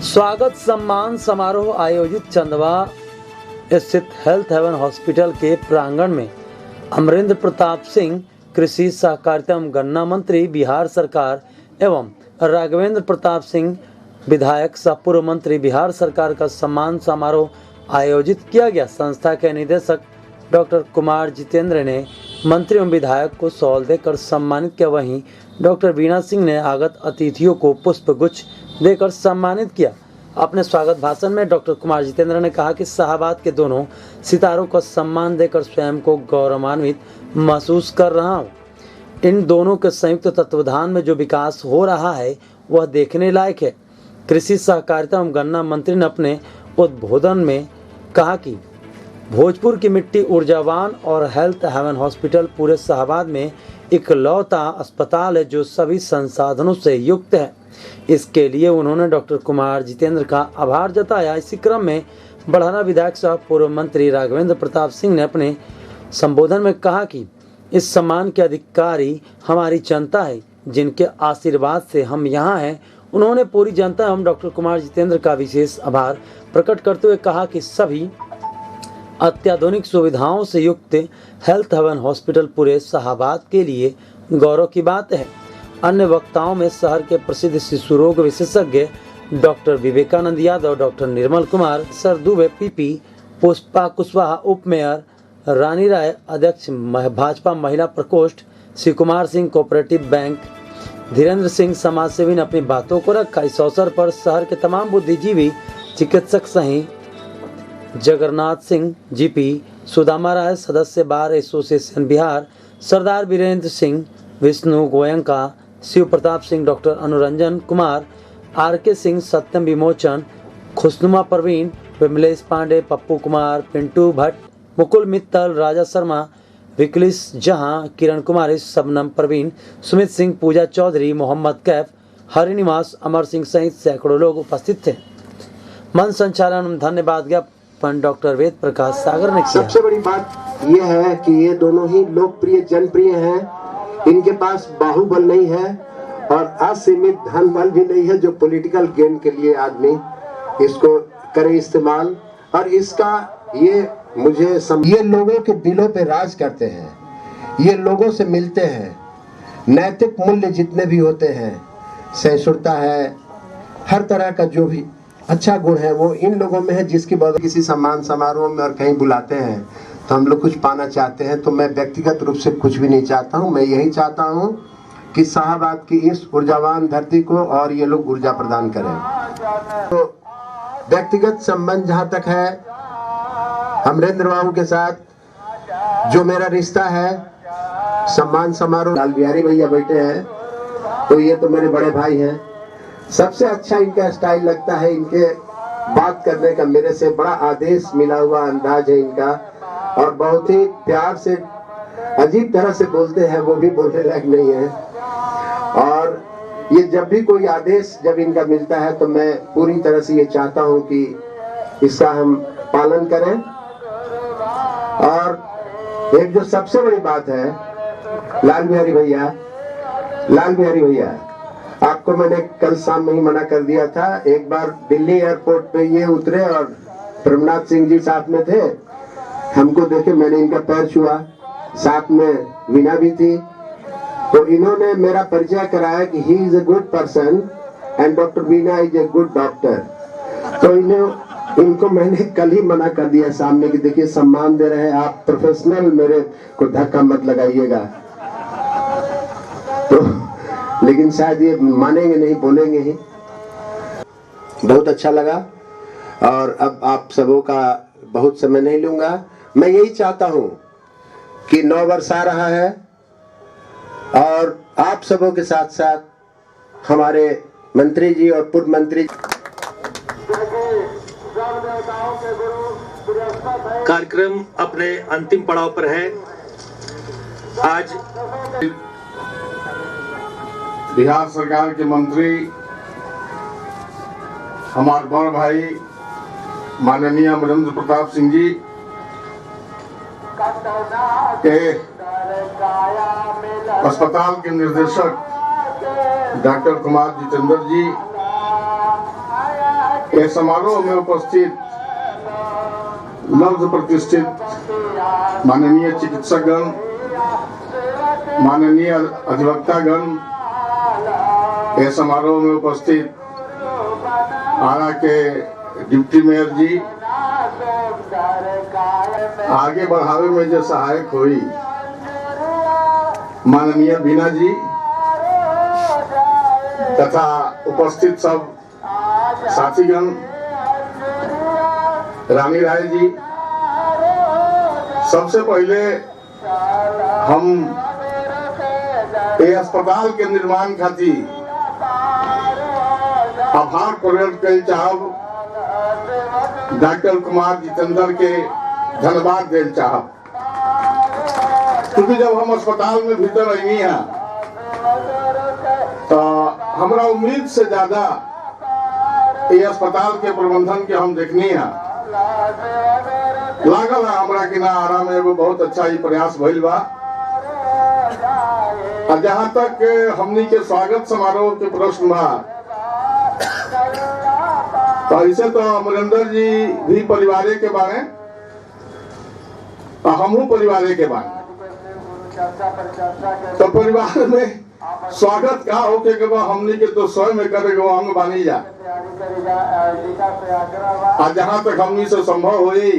स्वागत सम्मान समारोह आयोजित चंदवा स्थित हेल्थ हेवन हॉस्पिटल के प्रांगण में अमरेंद्र प्रताप सिंह कृषि सहकारिता एवं गन्ना मंत्री बिहार सरकार एवं राघवेंद्र प्रताप सिंह विधायक सह पूर्व मंत्री बिहार सरकार का सम्मान समारोह आयोजित किया गया। संस्था के निदेशक डॉक्टर कुमार जितेंद्र ने मंत्री एवं विधायक को शॉल देकर सम्मानित किया। वहीं डॉक्टर वीणा सिंह ने आगत अतिथियों को पुष्प गुच्छ देकर सम्मानित किया। अपने स्वागत भाषण में डॉक्टर कुमार जितेंद्र ने कहा कि शाहबाद के दोनों सितारों को सम्मान देकर स्वयं को गौरवान्वित महसूस कर रहा हूं। इन दोनों के संयुक्त तत्वाधान में जो विकास हो रहा है वह देखने लायक है। कृषि सहकारिता एवं गन्ना मंत्री ने अपने उद्बोधन में कहा कि भोजपुर की मिट्टी ऊर्जावान और हेल्थ हेवन हॉस्पिटल पूरे शाहबाद में इकलौता अस्पताल है जो सभी संसाधनों से युक्त है। इसके लिए उन्होंने डॉक्टर कुमार जितेंद्र का आभार जताया। इसी क्रम में बढ़ाना विधायक सह पूर्व मंत्री राघवेंद्र प्रताप सिंह ने अपने संबोधन में कहा कि इस सम्मान के अधिकारी हमारी जनता है, जिनके आशीर्वाद से हम यहाँ हैं। उन्होंने पूरी जनता एवं डॉक्टर कुमार जितेंद्र का विशेष आभार प्रकट करते हुए कहा कि सभी अत्याधुनिक सुविधाओं से युक्त हेल्थ हेवन हॉस्पिटल पूरे शाहबाद के लिए गौरव की बात है। अन्य वक्ताओं में शहर के प्रसिद्ध शिशु रोग विशेषज्ञ doctor Vivekananda Yadav, doctor Nirmal Kumar, sir Dubey, PP, Pushpa Kushwaha, उप मेयर रानी राय, अध्यक्ष भाजपा महिला प्रकोष्ठ शिव कुमार सिंह, कोऑपरेटिव बैंक धीरेन्द्र सिंह समाजसेवी ने अपनी बातों को रखा। इस अवसर पर शहर के तमाम बुद्धिजीवी चिकित्सक सहित जगन्नाथ सिंह, जीपी सुदामा राय, सदस्य बार एसोसिएशन बिहार, सरदार वीरेंद्र सिंह, विष्णु गोयंका, शिव प्रताप सिंह, डॉक्टर अनुरंजन कुमार, आरके सिंह, सत्यम विमोचन, खुशनुमा परवीन, विमलेश पांडे, पप्पू कुमार, पिंटू भट्ट, मुकुल मित्तल, राजा शर्मा, विकलिस जहां, किरण कुमारी, शबनम परवीन, सुमित सिंह, पूजा चौधरी, मोहम्मद कैफ, हरिनिवास, अमर सिंह सहित सैकड़ों लोग उपस्थित थे। मंच संचालन धन्यवाद ज्ञापन डॉक्टर वेद प्रकाश सागर ने किया। सबसे बड़ी बात यह है कि ये दोनों ही लोकप्रिय जनप्रिय हैं। इनके पास बाहुबल नहीं है और असीमित धन बल भी नहीं है जो पॉलिटिकल गेन के लिए आदमी इसको करे इस्तेमाल। और इसका ये लोगों के दिलों पे राज करते हैं, ये लोगों से मिलते हैं। नैतिक मूल्य जितने भी होते हैं, सहिष्णुता है, हर तरह का जो भी अच्छा गुण है वो इन लोगों में है, जिसकी वजह किसी सम्मान समारोह में और कहीं बुलाते हैं तो हम लोग कुछ पाना चाहते हैं। तो मैं व्यक्तिगत रूप से कुछ भी नहीं चाहता हूँ। मैं यही चाहता हूँ कि शाहबाद की इस ऊर्जावान धरती को और ये लोग ऊर्जा प्रदान करें। तो व्यक्तिगत संबंध जहाँ तक है अमरेंद्र बाबू के साथ जो मेरा रिश्ता है, सम्मान समारोह लाल बिहारी भैया बैठे हैं तो ये तो मेरे बड़े भाई हैं। सबसे अच्छा इनका स्टाइल लगता है, इनके बात करने का मेरे से बड़ा आदेश मिला हुआ अंदाज है इनका, और बहुत ही प्यार से अजीब तरह से बोलते हैं, वो भी बोलने लायक नहीं है। और ये जब भी कोई आदेश जब इनका मिलता है तो मैं पूरी तरह से ये चाहता हूँ कि इसका हम पालन करें। और एक जो सबसे बड़ी बात है, लाल बिहारी भैया आपको मैंने कल शाम में ही मना कर दिया था। एक बार दिल्ली एयरपोर्ट पे ये उतरे और प्रभनाथ सिंह जी साथ में थे, हमको देखे मैंने इनका पैर छुआ, साथ में वीणा भी थी। तो इन्होंने मेरा परिचय कराया कि he is a good person and doctor Veena is a good doctor. तो इनको मैंने कल ही मना कर दिया सामने कि देखिए सम्मान दे रहे हैं आप, प्रोफेशनल, मेरे को धक्का मत लगाइएगा। तो लेकिन शायद ये मानेंगे नहीं, बोलेंगे ही। बहुत अच्छा लगा और अब आप सबों का बहुत समय नहीं लूंगा। मैं यही चाहता हूं कि 9 वर्ष आ रहा है और आप सबों के साथ साथ हमारे मंत्री जी और पूर्व मंत्री कार्यक्रम अपने अंतिम पड़ाव पर है। आज बिहार सरकार के मंत्री हमारे बड़ भाई माननीय अमरेंद्र प्रताप सिंह जी के अस्पताल के निर्देशक डॉक्टर कुमार जितेंद्र जी इस समारोह में उपस्थित नव प्रतिष्ठित माननीय चिकित्सकगण, माननीय अधिवक्तागण, इस समारोह में उपस्थित आरा के डिप्टी मेयर जी, आगे बढ़ावे में जो सहायक हुई माननीय बीना जी तथा उपस्थित सब साथीगण, रानी राय जी, सबसे पहले हम ये अस्पताल के निर्माण खातिर आभार प्रकट कर चाहब, डॉक्टर कुमार जितेंद्र के धन्यवाद देना चाहब, क्योंकि जब हम अस्पताल में भीतर आई हैं तो हमरा उम्मीद से ज्यादा ये अस्पताल के प्रबंधन के हम देखनी है, लागल है हमरा कि ना आरा में एगो बहुत अच्छा ही प्रयास भइल बा। और जहाँ तक हमनी के स्वागत समारोह के प्रश्न बा, तो ऐसे तो अमरिंदर जी भी परिवार के बारे और हमहू परिवार के बारे, तो परिवार में स्वागत का होके के बाद हमनी के तो स्वयं में करेगा अंग बानी जा। आज जहाँ तक हमनी से संभव हुई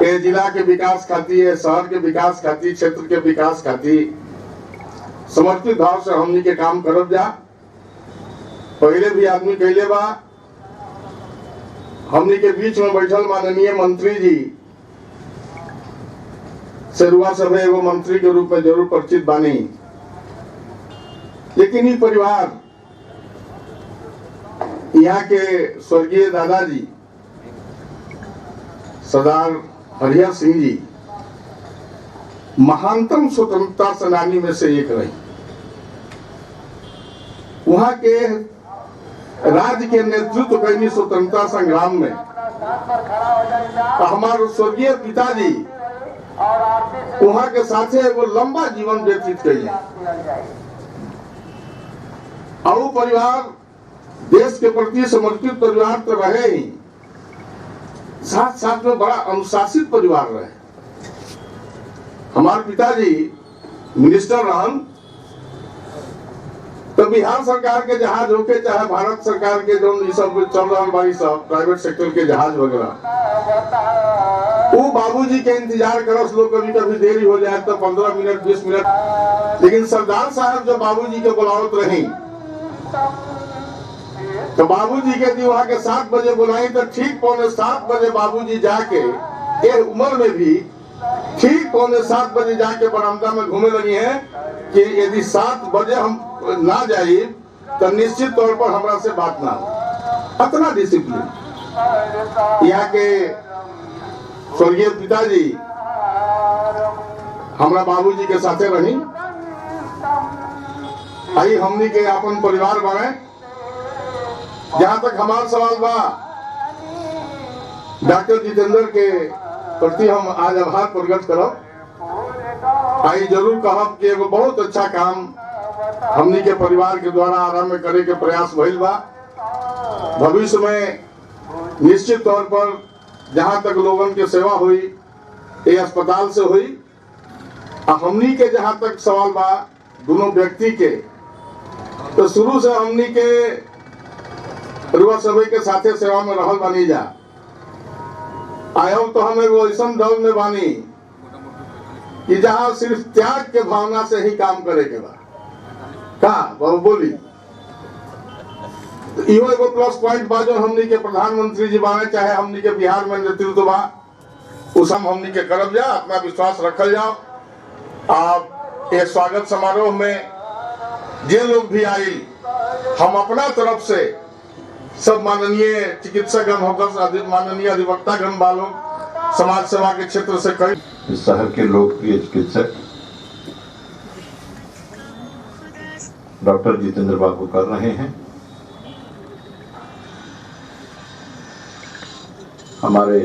ये जिला के विकास खातिर, शहर के विकास खातिर, क्षेत्र के विकास खातिर समर्पित भाव से हमनी के काम करब जा। पहले भी आदमी कहले बा, हमनी के बीच में बैठल माननीय मंत्री जी शेरुआ सब एगो मंत्री के रूप में जरूर परिचित बानी, लेकिन ये परिवार यहाँ के स्वर्गीय दादाजी सरदार हरिहर सिंह जी महानतम स्वतंत्रता सेनानी में से एक रही। वहां के राज्य के नेतृत्व करनी स्वतंत्रता संग्राम में हमारे स्वर्गीय पिताजी वहां के साथे एगो लंबा जीवन व्यतीत कइले। और परिवार देश के प्रति समर्पित परिवार तो रहे ही, साथ साथ में बड़ा अनुशासित परिवार रहे। हमारे पिताजी मिनिस्टर रहन तो बिहार सरकार के जहाज होके चाहे भारत सरकार के जो सब चल रहा बाई सब प्राइवेट सेक्टर के जहाज वगैरह, वो बाबूजी के इंतजार करस लोग, कभी कभी देरी हो जाए तो 15 मिनट 20 मिनट, लेकिन सरदार साहब जो बाबूजी के बुलावत रही तो बाबूजी के दी वहां के 7 बजे बुलाई तो ठीक 6:45 बजे बाबूजी जाके ये उम्र में भी ठीक 6:45 बजे जाके बरामदा में घूमे लगी है कि यदि 7 बजे हम ना जाए तो निश्चित तौर पर हमरा से बात ना हो। इतना डिसिप्लिन यहाँ के स्वर्गीय पिताजी हमरा बाबूजी के साथे रही। आई हमनी के अपन परिवार बने। जहाँ तक हमारा सवाल बा, डॉक्टर जितेंद्र के प्रति हम आज आभार प्रकट करब। आई जरूर कहब कि एगो बहुत अच्छा काम हमनी के परिवार के द्वारा आराम में करे के प्रयास भइल बा। भविष्य में निश्चित तौर पर जहाँ तक लोगन के सेवा हुई ये अस्पताल से हुई। हमनी के जहाँ तक सवाल बा दोनों व्यक्ति के, तो शुरू से हमनी के रुआ सभी के साथे सेवा में रहल बानी जा। आयो तो हम एगो ऐसा दल में बानी कि जहाँ सिर्फ त्याग के भावना से ही काम करे के बा। कहा बाबू बोली तो इहो एगो प्लस पॉइंट बा जो हमनी के प्रधानमंत्री जी बाने, चाहे हमनी के बिहार में नेतृत्व बा, उस हमनी के करब जा, अपना विश्वास रखल जाओ। आप एक स्वागत समारोह में जे लोग भी आई, हम अपना तरफ से सब माननीय चिकित्सकगण होकर माननीय अधिवक्तागण वालों समाज सेवा के क्षेत्र से कई इस शहर के लोकप्रिय चिकित्सक डॉक्टर जितेंद्र बाबू कर रहे हैं। हमारे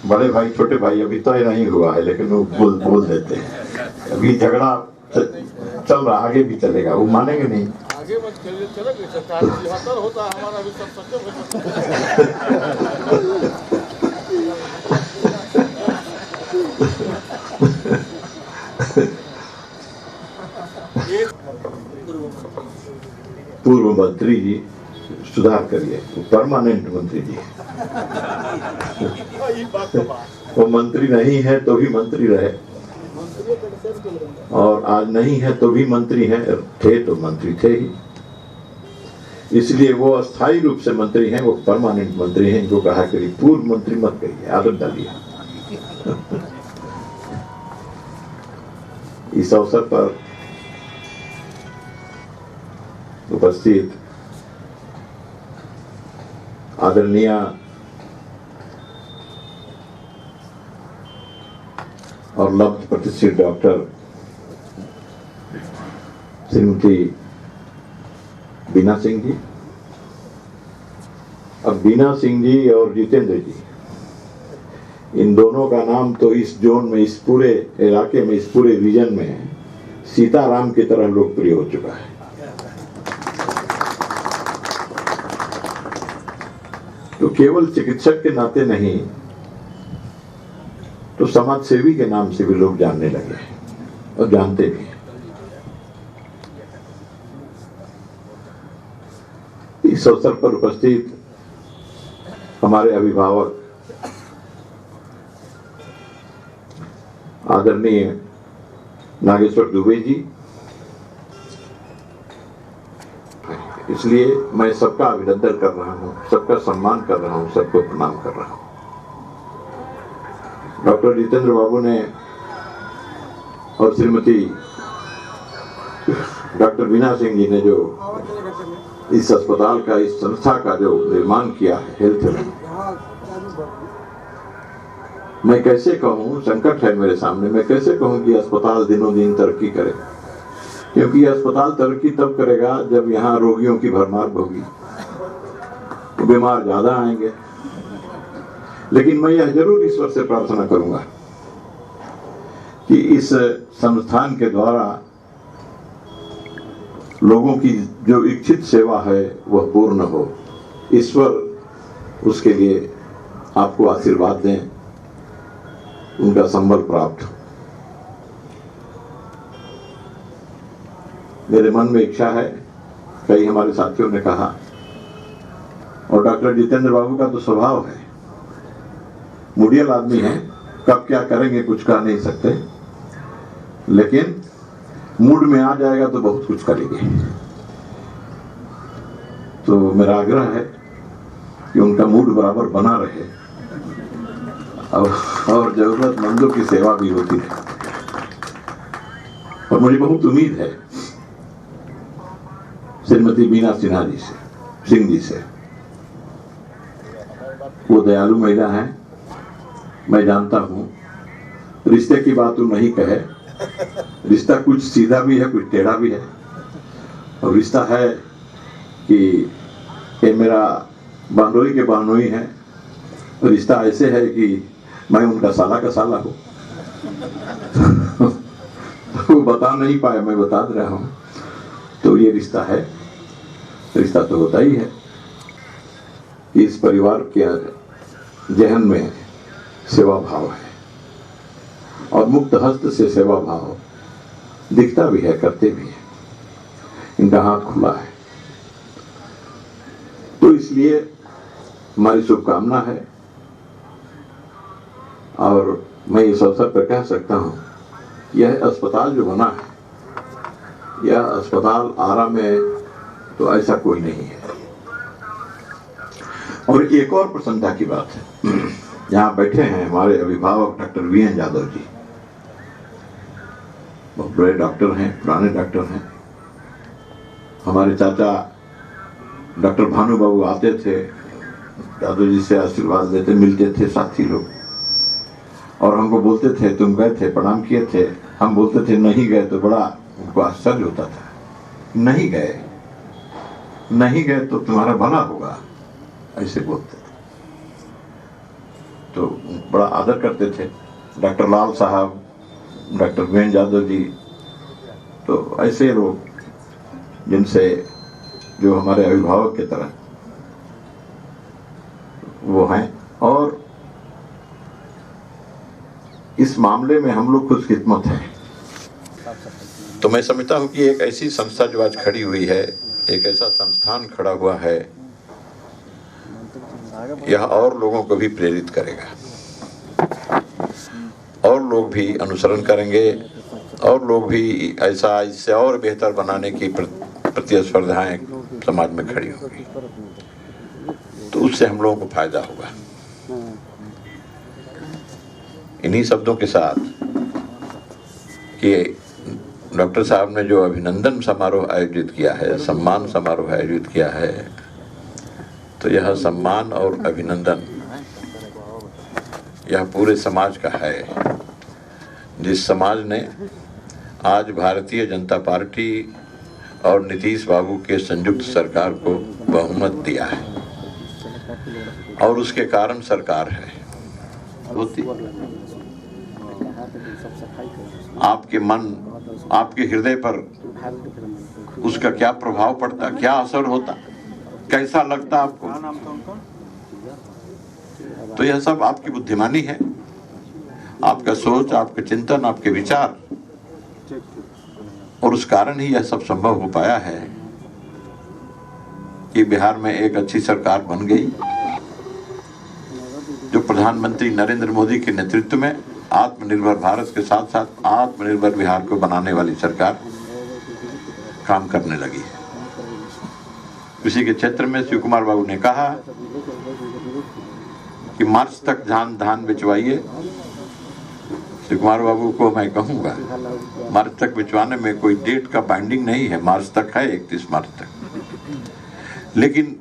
बड़े भाई छोटे भाई अभी तो नहीं हुआ है, लेकिन वो बोल देते हैं। अभी झगड़ा चल रहा, आगे भी चलेगा, वो मानेंगे नहीं। आगे मत चलिए, चले गए सरकार 73 होता है हमारा भी सब सक्षम हो सकता है। पूर्व मंत्री जी सुधार करिए, परमानेंट मंत्री जी वो मंत्री नहीं है तो भी मंत्री रहे, और आज नहीं है तो भी मंत्री है, थे तो मंत्री थे ही, इसलिए वो अस्थायी रूप से मंत्री हैं, वो परमानेंट मंत्री हैं। इनको कहा करिए पूर्व मंत्री मत कहिए, आदत डालिए। इस अवसर पर उपस्थित आदरणीय और लब्ध प्रतिष्ठित डॉक्टर श्रीमती बीना सिंह जी, अब बीना सिंह जी और जितेंद्र जी, इन दोनों का नाम तो इस जोन में, इस पूरे इलाके में, इस पूरे रीजन में सीताराम की तरह लोकप्रिय हो चुका है। तो केवल चिकित्सक के नाते नहीं, तो समाज सेवी के नाम से भी लोग जानने लगे हैं और जानते भी हैं। इस अवसर पर उपस्थित हमारे अभिभावक आदरणीय नागेश्वर दुबे जी, इसलिए मैं सबका अभिनंदन कर रहा हूं, सबका सम्मान कर रहा हूं, सबको प्रणाम कर रहा हूं। डॉक्टर जितेंद्र बाबू ने और श्रीमती डॉक्टर बीना सिंह जी ने जो इस अस्पताल का, इस संस्था का जो निर्माण किया है हेल्थ में, मैं कैसे कहूँ, संकट है मेरे सामने, मैं कैसे कहूँ कि अस्पताल दिनों दिन तरक्की करे, क्योंकि अस्पताल तरक्की तब करेगा जब यहाँ रोगियों की भरमार होगी, तो बीमार ज्यादा आएंगे। लेकिन मैं यह जरूर ईश्वर से प्रार्थना करूंगा कि इस संस्थान के द्वारा लोगों की जो इच्छित सेवा है वह पूर्ण हो। ईश्वर उसके लिए आपको आशीर्वाद दें, उनका संबल प्राप्त हो। मेरे मन में इच्छा है, कई हमारे साथियों ने कहा, और डॉक्टर जितेंद्र बाबू का तो स्वभाव है, मुडियल आदमी है, कब क्या करेंगे कुछ कह नहीं सकते, लेकिन मूड में आ जाएगा तो बहुत कुछ करेंगे। तो मेरा आग्रह है कि उनका मूड बराबर बना रहे और जरूरतमंदों की सेवा भी होती है। और मुझे बहुत उम्मीद है श्रीमती बीना सिंह जी से, वो दयालु महिला है, मैं जानता हूं। रिश्ते की बात वो नहीं कहे, रिश्ता कुछ सीधा भी है, कुछ टेढ़ा भी है, और रिश्ता है कि ये मेरा बानोई के बानोई है, रिश्ता ऐसे है कि मैं उनका साला का साला हूं। वो बता नहीं पाए, मैं बता रहा हूं। तो ये रिश्ता है, रिश्ता तो होता ही है कि इस परिवार के जहन में सेवा भाव है, और मुक्त हस्त से सेवा भाव दिखता भी है, करते भी है, इनका हाथ खुला है। तो इसलिए हमारी शुभकामना है, और मैं इस अवसर पर कह सकता हूं, यह अस्पताल जो बना है, यह अस्पताल आरा में तो ऐसा कोई नहीं है। और एक और प्रसन्नता की बात है, यहाँ बैठे हैं हमारे अभिभावक डॉक्टर वीएन यादव जी, बहुत बड़े डॉक्टर हैं, पुराने डॉक्टर हैं। हमारे चाचा डॉक्टर भानु बाबू आते थे, यादव जी से आशीर्वाद लेते, मिलते थे साथी लोग, और हमको बोलते थे तुम गए थे, प्रणाम किए थे, हम बोलते थे नहीं गए, तो बड़ा उनको आश्चर्य होता था, नहीं गए तो तुम्हारा भला होगा, ऐसे बोलते थे। तो बड़ा आदर करते थे। डॉक्टर लाल साहब, डॉक्टर वीएन यादव जी, तो ऐसे लोग जिनसे जो हमारे अभिभावक की तरह वो हैं, और इस मामले में हम लोग खुशकिस्मत हैं। तो मैं समझता हूं कि एक ऐसी संस्था जो आज खड़ी हुई है, एक ऐसा संस्थान खड़ा हुआ है, यह और लोगों को भी प्रेरित करेगा, और लोग भी अनुसरण करेंगे, और लोग भी ऐसा इससे और बेहतर बनाने की प्रतिस्पर्धाएं समाज में खड़ी होगी, तो उससे हम लोगों को फायदा होगा। इन्हीं शब्दों के साथ कि डॉक्टर साहब ने जो अभिनंदन समारोह आयोजित किया है, सम्मान समारोह आयोजित किया है, तो यह सम्मान और अभिनंदन यह पूरे समाज का है, जिस समाज ने आज भारतीय जनता पार्टी और नीतीश बाबू के संयुक्त सरकार को बहुमत दिया है, और उसके कारण सरकार है होती। आपके मन, आपके हृदय पर उसका क्या प्रभाव पड़ता, क्या असर होता, कैसा लगता आपको, तो यह सब आपकी बुद्धिमानी है, आपका सोच, आपके चिंतन, आपके विचार, और उस कारण ही यह सब संभव हो पाया है कि बिहार में एक अच्छी सरकार बन गई, जो प्रधानमंत्री नरेंद्र मोदी के नेतृत्व में आत्मनिर्भर भारत के साथ साथ आत्मनिर्भर बिहार को बनाने वाली सरकार काम करने लगी है। कृषि के क्षेत्र में शिव कुमार बाबू ने कहा कि मार्च तक धान बिचवाइए। शिव कुमार बाबू को मैं कहूंगा, मार्च तक बिचवाने में कोई डेट का बाइंडिंग नहीं है, मार्च तक है, 31 मार्च तक, लेकिन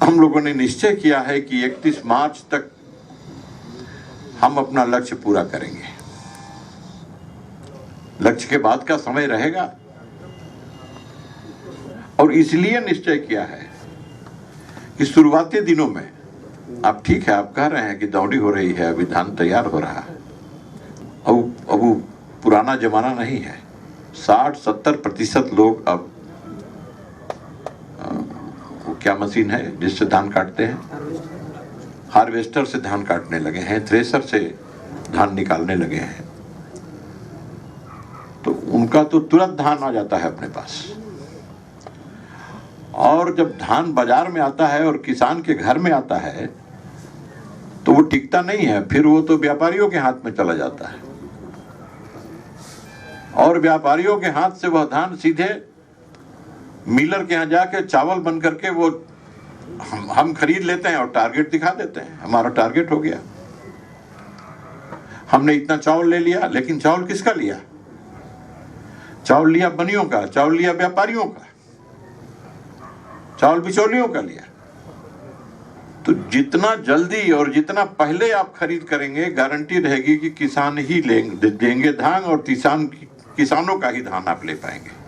हम लोगों ने निश्चय किया है कि 31 मार्च तक हम अपना लक्ष्य पूरा करेंगे। लक्ष्य के बाद का समय रहेगा, और इसलिए निश्चय किया है कि शुरुआती दिनों में, आप ठीक है, आप कह रहे हैं कि दौड़ी हो रही है, अभी धान तैयार हो रहा है, अब वो पुराना जमाना नहीं है। 60-70% लोग अब वो क्या मशीन है जिससे धान काटते हैं, हार्वेस्टर से धान काटने लगे हैं, थ्रेसर से धान निकालने लगे हैं, तो उनका तो तुरंत धान आ जाता है अपने पास। और जब धान बाजार में आता है और किसान के घर में आता है तो वो टिकता नहीं है, फिर वो तो व्यापारियों के हाथ में चला जाता है, और व्यापारियों के हाथ से वह धान सीधे मिलर के यहाँ जाके चावल बन करके वो हम खरीद लेते हैं और टारगेट दिखा देते हैं, हमारा टारगेट हो गया, हमने इतना चावल ले लिया। लेकिन चावल किसका लिया? चावल लिया बनियों का, चावल लिया व्यापारियों का, चावल बिचौलियों का लिया। तो जितना जल्दी और जितना पहले आप खरीद करेंगे, गारंटी रहेगी कि किसान ही देंगे धान, और किसानों का ही धान आप ले पाएंगे।